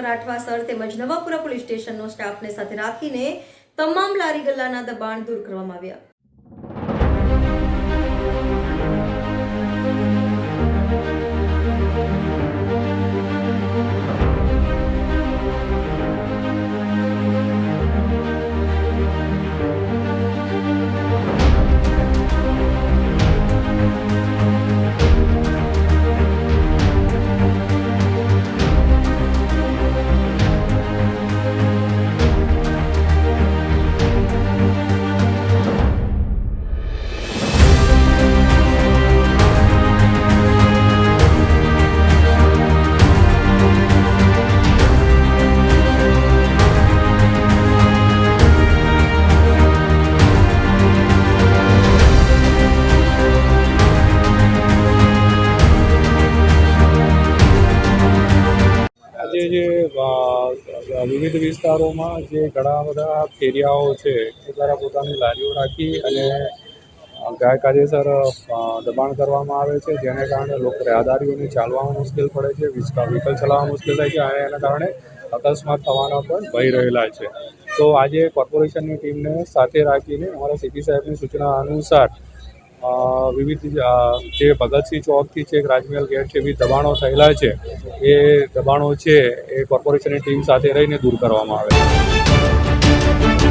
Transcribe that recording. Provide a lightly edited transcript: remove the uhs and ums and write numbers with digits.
રાઠવાસર તેમજ નવાપુરા પોલીસ સ્ટેશનનો સ્ટાફને સાથે રાખીને તમામ લારી ગલ્લાના દબાણ દૂર કરવામાં આવ્યા. વિવિધ વિસ્તારોમાં જે ઘણા બધા ફેરિયાઓ છે એ દ્વારા પોતાની લારીઓ રાખી અને ગેરકાયદેસર દબાણ કરવામાં આવે છે, જેને કારણે રાહદારીઓને ચાલવામાં મુશ્કેલ પડે છે, વ્હીકલ ચલાવવામાં મુશ્કેલ થાય છે અને એના કારણે અકસ્માત થવાના પણ ભય રહેલા છે. તો આજે કોર્પોરેશનની ટીમને સાથે રાખીને અમારા સીપી સાહેબની સૂચના અનુસાર વિવિધ જે ભગતસિંહ ચોકથી છે રાજમહેલ ગેટ છે વિવિધ દબાણો થયેલા છે એ દબાણો છે એ કોર્પોરેશનની ટીમ સાથે રહીને દૂર કરવામાં આવે છે.